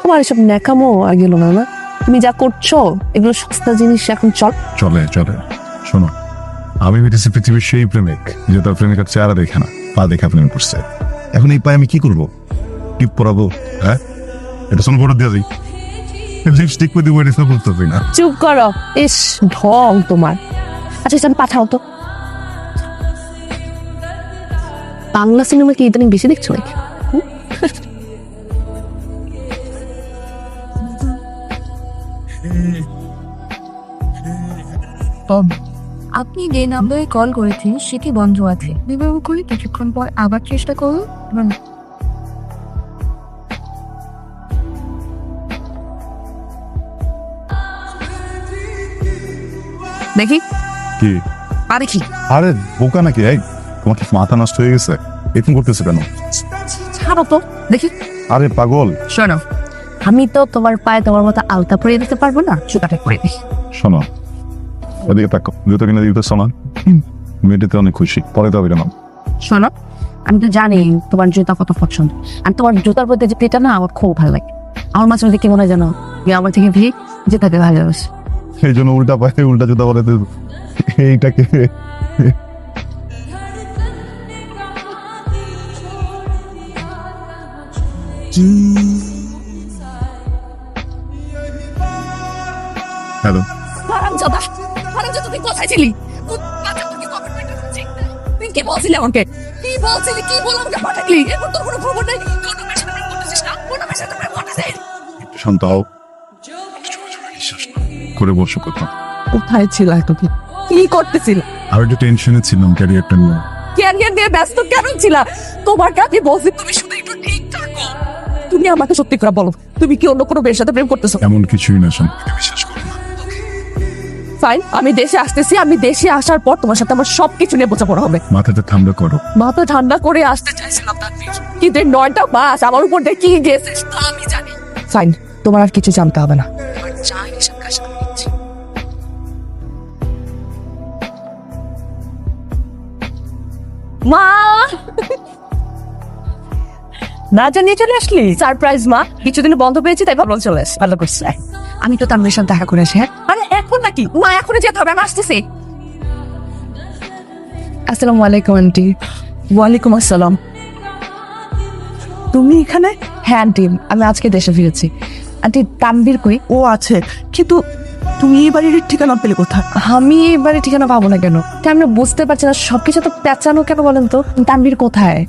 তোমার এসব ন্যাকামো আর গেল না না, তুমি যা করছো এগুলো সস্তা জিনিস, এখন চলে চলে। শোনো, আমি ভেবেছি পৃথিবীর সেই প্রেমিক যে তার প্রেমিকার চেহারা দেখে না, পা দেখে প্রেম করছে। এখন এই পায়ে আমি কি করবো? টিপ পরাবো? হ্যাঁ, এটা শোনো, ফটো দিয়ে দিই। লিপস্টিক করে দিব, এটা বলতে হবে না। চুপ করো, ইস ঢং তোমার। আচ্ছা আমি পাঠাও তো। বাংলা সিনেমা কি ইদানিং বেশি দেখছো নাকি? আপনি যে নাম্বারে কল করেছেন সেটি বন্ধ আছে, বিবাহ করে কিছুক্ষণ পর আবার চেষ্টা করুন এবং দেখি কি? আরে কি? আরে বোকা নাকি? এই তোমার কি মাথা নষ্ট হয়ে গেছে? এরকম করতেছে কেন? ছাড়ো তো দেখি। আরে পাগল, শোনো, আমি তো তোমার পায়ে তোমার মতো আলতা পরিয়ে দিতে পারবো না, জুতাটা পরিয়ে দিই। শোনো ওদিকে তাকো, জুতো কিনে দিতেছ না? মেয়েটিতে অনেক খুশি, পরে তো হবে না। শোনো, আমি তো জানি তোমার জুতা কত পছন্দ, আর তোমার জুতার প্রতি যে পেটা না আমার খুব ভালো লাগে। আমার মাঝে মধ্যে কি মনে হয় জানো, তুমি আমার থেকে ভি জুতাকে ভালোবাসি। এই জন্য উল্টা পায়ে উল্টা জুতা বলে এইটাকে। হ্যালো, হারামজাদা, হারামজাদা, তুই কোথায় ছিলি? তুই কি বলছিলি আমাকে? কি বলছিলি? কি বলে আমাকে পাঠালি? এরপর তোর কোনো খবর নেই? কোনো মেয়ের সাথে প্রেম করতেছিস না? কোনো মেয়ের সাথে প্রেম করতেছিস? একটু শান্ত হও, বিশ্বাস করে বসো কোথাও। কোথায় ছিল এতদিন? কি করতেছিল? আর একটু টেনশনে ছিলাম ক্যারিয়ারটা নিয়ে। ক্যারিয়ার নিয়ে ব্যস্ত কেন ছিলা? তোমার কাছে বলছি তুমি শুধু একটু ঠিক থাকো। তুমি আমাকে সত্যি করে বলো, তুমি কি অন্য কোনো মেয়ের সাথে প্রেম করতেছো? এমন কিছুই না, শান্ত, বিশ্বাস করো না। ফাইন, আমি দেশে আসতেছি, আমি দেশে আসার পর তোমার সাথে আমার সবকিছু নিয়ে বোঝাপড়া হবে। মাথাটা ঠান্ডা করো। মাথা ঠান্ডা করে আসতে চাইছিলাম তানভীর, কিন্তু এই 9টা মাস আমার উপর দিয়ে কি গেছে তা আমি জানি। ফাইন, তোমার আর কিছু জানতে হবে না। এবার যা হিসাব কাজ আমি নিচ্ছি। মা, না জানিয়ে চলে আসলি? সারপ্রাইজ মা, কিছুদিন বন্ধ পেয়েছি তাই ভাবলাম চলে আসি। ভালো করছিস। আমি তো তানভীরের সাথে দেখা করে আসি। হ্যাঁ, আরে এখন নাকি? মা এখনই যেতে হবে, আমি আসতেছি। আসসালামু আলাইকুম আন্টি। ওয়ালাইকুম আসসালাম। তুমি এখানে? হ্যাঁ আন্টি, আমি আজকে দেশে ফিরেছি। আন্টি তানভীর কই? ও আছে, কিন্তু তুমি এই বাড়ির ঠিকানা পেলে কোথায়? আমি এই বাড়ির ঠিকানা পাবো না কেন? আমি বুঝতে পারছি না, সবকিছু তো পেঁচানো কেন বলেন তো? তানভীর কোথায়?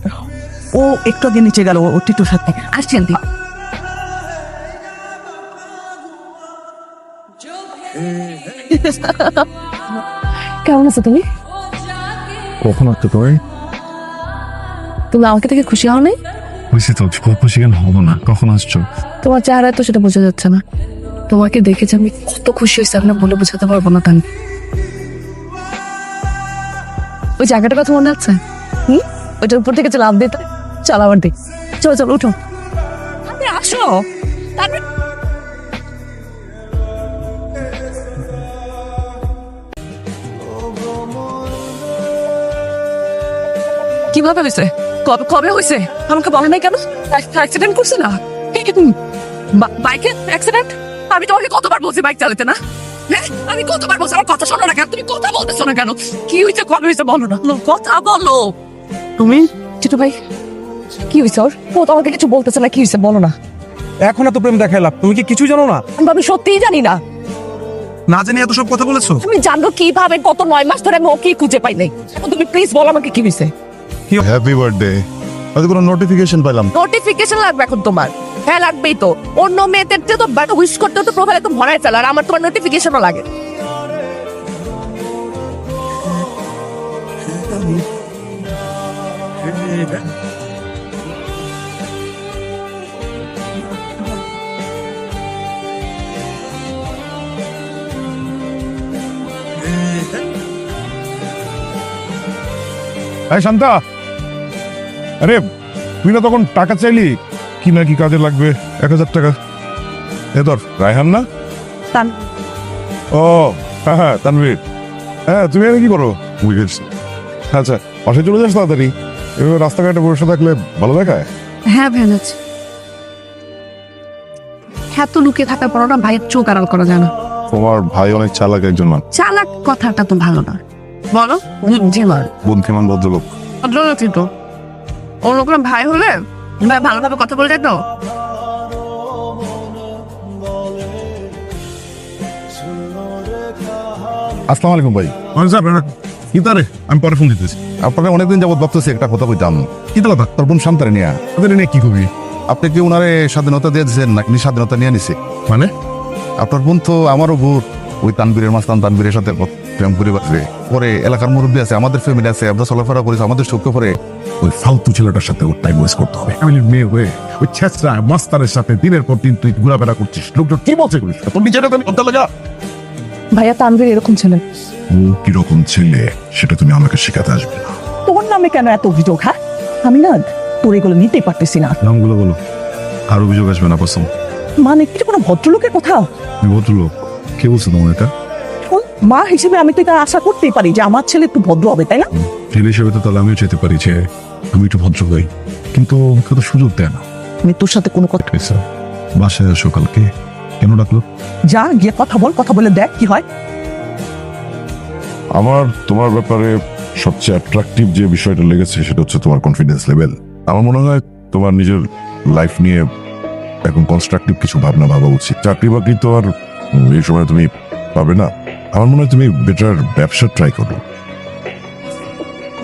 ও একটু আগে নিচে গেল, ও টিটুর সাথে। আসছি আন্টি। কেমন আছো তুমি? কখন আসছো তুমি? তুমি আমাকে থেকে খুশি হও নাই? বুঝছি তো, খুশি কেন হবো না? কখন আসছো? তোমার চেহারায় তো সেটা বোঝা যাচ্ছে না। তোমাকে দেখেছি আমি কত খুশি হয়েছি, আপনার বলে বোঝাতে পারবো না। তানভীর, ওই জায়গাটার কথা মনে আছে? ওইটার উপর থেকে লাভ দিতে। চল আবার দিই। চলো চলো উঠো। আসো। কিভাবে হয়েছে? কবে কবে হয়েছে? আমাকে বলে নাই কেন? অ্যাক্সিডেন্ট করছে না? বাইকে অ্যাক্সিডেন্ট? আমি তোমাকে কতবার বলছি বাইক চালাতে না? হ্যাঁ, আমি কতবার বলছি আমার কথা শোনো না কেন? তুমি কথা বলতেছো না কেন? কি হয়েছে, কবে হয়েছে বলো না? কথা বলো। তুমি ছোট ভাই, কি হয়েছে ওর? ও তো আমাকে কিছু বলতেছে না, কি হয়েছে বলো না? এখন এত প্রেম দেখাইলাম, তুমি কি কিছু জানো না? আমি সত্যিই জানি না। না জানি এত সব কথা বলেছো? তুমি জানো কিভাবে গত 9 মাস ধরে আমি ওকে খুঁজে পাই নাই? তুমি প্লিজ বলো আমাকে কি হয়েছে? Happy birthday. হয়তো কোনো নোটিফিকেশন পেলাম। নোটিফিকেশন লাগবে এখন তোমার? হ্যাঁ লাগবেই তো। অন্য মেয়েদের তো বাট উইশ করতে তো প্রোফাইলে তো ভরায় ফেলার, আমার তোমার নোটিফিকেশনও লাগে। এই শান্তা, আরে তুই না তখন টাকা চাইলি কি না কি কাজে লাগবে? 1000 টাকা এ ধর। রায়হান না? ও হ্যাঁ হ্যাঁ, তানভীর। হ্যাঁ, তুমি এখানে কি করো? বুঝেছি। আচ্ছা, পাশে চলে যাস তাড়াতাড়ি। এভাবে রাস্তাঘাটে বসে থাকলে ভালো দেখায়? হ্যাঁ ভ্যান আছে। এত লুকিয়ে থাকার পরও না ভাইয়ের চোখ আড়াল করা যায় না। তোমার ভাই অনেক চালাক একজন মানুষ, চালাক কথাটা তো ভালো না, বলো বুদ্ধিমান বুদ্ধিমান ভদ্রলোক। ভদ্রলোকই তো। অন্য কোনো ভাই হলে ভাই ভালোভাবে কথা বলে যেত। আসসালামু আলাইকুম ভাই। কি তারে আমি পরে ফোন দিতেছি। আপনাকে অনেকদিন যাবত ভাবতেছি একটা কথা কইতাম। কি কথা? তোর বোন শান্তারে নিয়ে ওদের নিয়ে কি করবি? আপনি কি ওনারে স্বাধীনতা দিয়ে দিচ্ছেন নাকি স্বাধীনতা নিয়ে নিছে? মানে আপনার বোন তো আমারও বোন, ওই তানবীরের মাস্তান তানবীরের সাথে প্রেম করে বাঁচবে। পরে এলাকার মুরব্বী আছে, আমাদের ফ্যামিলি আছে, আমরা চলাফেরা করেছি, আমাদের চোখে পরে ওই ফালতু ছেলেটার সাথে ওর টাইম ওয়েস্ট করতে হবে। ফ্যামিলির মেয়ে হয়ে ওই ছেঁচড়া মাস্টারের সাথে দিনের পর দিন তুই ঘোরাফেরা করছিস, লোকজন কি বলছে করিস? তোর নিজের করতে লাগা। ভাইয়া তানভীর এরকম ছেলে। ও কিরকম ছেলে সেটা তুমি আমাকে শেখাতে আসবে না। তোর নামে কেন এত অভিযোগ? হ্যাঁ, আমি না তোর এগুলো নিতেই পারতেছি না। নামগুলো বলো। আর অভিযোগ আসবে না পছন্দ। মানে কি কোনো ভদ্রলোকের কথা? তুমি ভদ্রলোক, কে বলছে তোমার এটা? শোন, মা হিসেবে আমি তো এটা আশা করতেই পারি যে আমার ছেলে একটু ভদ্র হবে, তাই না? ছেলে হিসেবে তো তাহলে আমিও চাইতে পারি যে আমি একটু ভদ্র হই, কিন্তু কেউ তো সুযোগ দেয় না। আমি তোর সাথে কোনো কথা, বাসায় আসো কালকে। কেন ডাকলো? যা গিয়ে কথা বল, কথা বলে দেখ কি হয়। আমার তোমার ব্যাপারে সবচেয়ে অ্যাট্রাকটিভ যে বিষয়টা লেগেছে সেটা হচ্ছে তোমার কনফিডেন্স লেভেল। আমার মনে হয় তোমার নিজের লাইফ নিয়ে এখন কনস্ট্রাকটিভ কিছু ভাবনা ভাবা উচিত। চাকরি বাকরি তো আর এই সময় তুমি পাবে না। আমার মনে হয় তুমি বেটার ব্যবসা ট্রাই করো।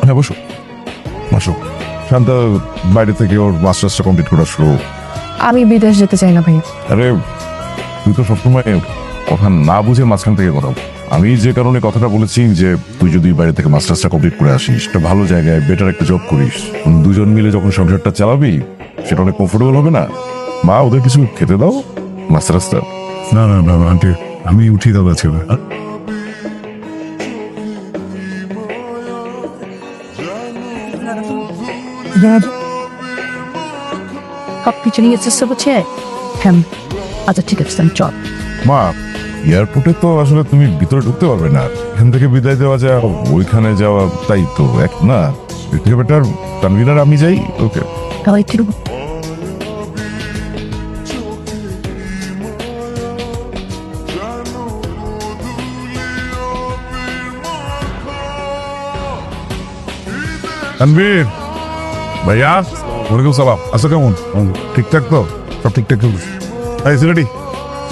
হ্যাঁ, বসো বসো। শান্ত বাইরে থেকে ওর মাস্টার্সটা কমপ্লিট করা শুরু। আমি বিদেশ যেতে চাই না ভাইয়া। আরে তুই তো সবসময় কথা না বুঝে মাঝখান থেকে কথা বল। আমি যে কারণে কথাটা বলেছি যে তুই যদি বাইরে থেকে মাস্টার্সটা কমপ্লিট করে আসিস, একটা ভালো জায়গায় বেটার একটা জব করিস, দুজন মিলে যখন সংসারটা চালাবি সেটা অনেক কমফোর্টেবল হবে না? মা, ওদের কিছু খেতে দাও মাস্টার্সটা। না না না আন্টি, আমি উঠিয়ে দেবো আজকে। সব কিছু নিয়ে চেষ্টা করছে। হ্যাঁ, আচ্ছা ঠিক আছে, আমি চল। মা, এয়ারপোর্টে তো আসলে তুমি ভিতরে ঢুকতে পারবে না, এখান থেকে বিদায় দেওয়া যায়, ওইখানে যাওয়া তাই তো এক না। এর থেকে বেটার তানভীর আর আমি যাই। ওকে, তাহলে ঠিক তানভীর ভাইয়া, ওয়ালাইকুম সালাম। আচ্ছা, কেমন? ঠিকঠাক তো? সব ঠিকঠাক চলতেছে? এই সিলেটি,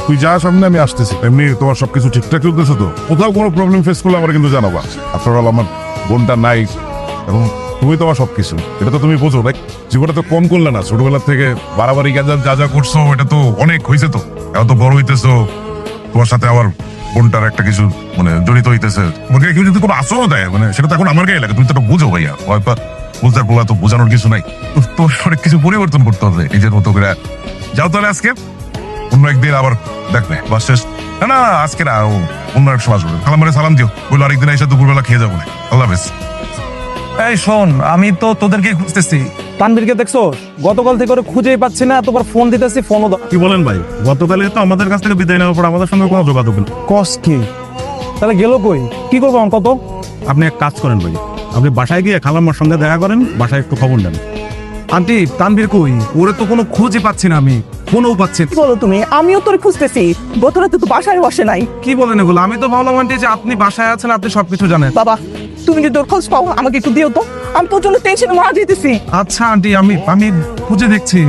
তুই যা সামনে, আমি আসতেছি। এমনি তোমার সবকিছু ঠিকঠাক চলতেছে তো? কোথাও কোনো প্রবলেম ফেস করলে আমার কিন্তু জানাবা। আফটার অল আমার বোনটা নাই এবং তুমি তোমার সবকিছু, এটা তো তুমি বোঝো। লাইক জীবনটা তো কম করলে না, ছোটবেলা থেকে বাড়াবাড়ি যা যা করছো এটা তো অনেক হয়েছে। তো এখন তো বড় হইতেছো, তোমার সাথে আমার বোনটার একটা কিছু মানে জড়িত হইতেছে। তোমাকে কেউ যদি কোনো আশ্রয় দেয় মানে সেটা তো এখন আমার গায়ে লাগে। তুমি তো এটা বুঝো ভাইয়া, হয়তো বুঝতে বলা তো বোঝানোর কিছু নাই। তোর অনেক কিছু পরিবর্তন করতে হবে নিজের মতো করে। যাও তাহলে আজকে, অন্য একদিন আবার দেখবে বাস শেষ। না না, আজকে না, অন্য এক সময় আসবে। খালামারে সালাম দিও, বললো আরেকদিন এসে দুপুরবেলা খেয়ে যাবো না। আল্লাহ হাফেজ। এই শোন, আমি তো তোদেরকে খুঁজতেছি। তানভীরকে দেখছো? গতকাল থেকে ওরে খুঁজেই পাচ্ছি না, এতবার ফোন দিতেছি, ফোনও দাও। কি বলেন ভাই? গতকালে তো আমাদের কাছ থেকে বিদায় নেওয়ার পর আমাদের সঙ্গে কোনো যোগাযোগ নেই। কস কি? তাহলে গেল কই? কি করবো আমার কত? আপনি এক কাজ করেন ভাই, আপনি বাসায় গিয়ে খালাম্মার সঙ্গে দেখা করেন, বাসায় একটু খবর নেন। আন্টি, তানভীর কই? ওরে তো কোনো খোঁজই পাচ্ছি না, আমি ফোনও পাচ্ছি না। কি বলো তুমি? আমিও তোর খুঁজতেছি, গত রাতে তো বাসায় বসে নাই। কি বলেন এগুলো? আমি তো ভাবলাম আন্টি যে আপনি বাসায় আছেন, আপনি সবকিছু জানেন। বাবা, তুমি যদি তোর খোঁজ পাও আমাকে একটু দিও তো, আমি তোর জন্য টেনশনে মারা যেতেছি। আচ্ছা আন্টি, আমি খুঁজে দেখছি।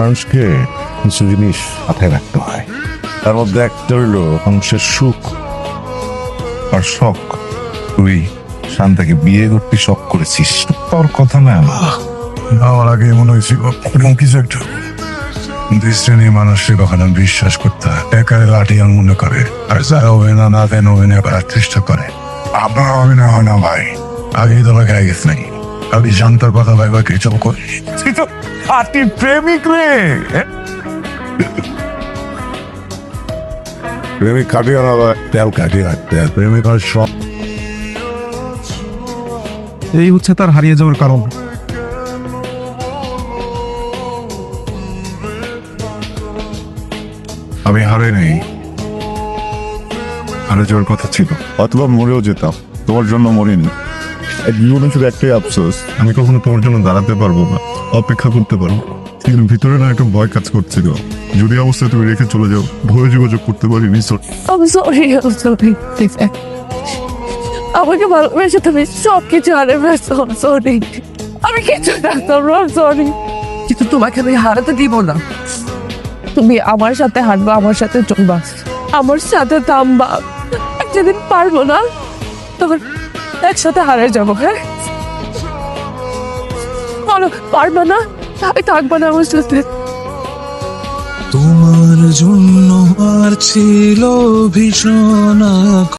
মানুষকে কিছু জিনিস মাথায় রাখতে হয়, তার মধ্যে একটা হইল মানুষের সুখ আর শখ। তুই শান্তাকে বিয়ে করতে শখ করেছিস, তোর কথা না আমার আগে মনে হয়েছিল এরকম কিছু একটা, দুই শ্রেণীর মানুষের কখনো বিশ্বাস করতে হয়। একারে লাঠি আর মনে করে, আর যা হবে না না দেন হবে না করার চেষ্টা করে। আপনার হবে না হয় না ভাই, আগেই তো খেয়ে গেছে নাকি? আমি শান্তার কথা ভাইবা কিছু করি। তুই তো খাঁটি প্রেমিক রে। প্রেমিক কাটিয়ে না, তেল কাটিয়ে রাখতে প্রেমিক আর সব। এই হচ্ছে তার হারিয়ে যাওয়ার কারণ। আমি হারে নেই, হারে যাওয়ার কথা ছিল, অথবা মরেও যেতাম, তোমার জন্য মরিনি। জীবনে শুধু একটাই আফসোস, আমি কখনো তোমার জন্য দাঁড়াতে পারবো না, অপেক্ষা করতে পারবো। কিন্তু ভিতরে না একটা ভয় কাজ করছিল, যদি অবস্থায় তুমি রেখে চলে যাও, ভয়ে যোগাযোগ করতে পারিনি। I'm sorry, I'm sorry. আমাকে ভালোবেসে তুমি সব কিছু হারিয়েছো, I'm sorry. আমি কিছু জানতাম না, I'm sorry. কিন্তু তোমাকে আমি হারাতে দিব না। তুমি আমার সাথে হাঁটবা, আমার সাথে চলবা, আমার সাথে থামবা। যেদিন পারবো না তখন একসাথে হারিয়ে যাবো। হ্যাঁ বলো, পারবা না? আমি থাকবা না আমার সাথে? তোমার জন্য আর ছিল ভীষণ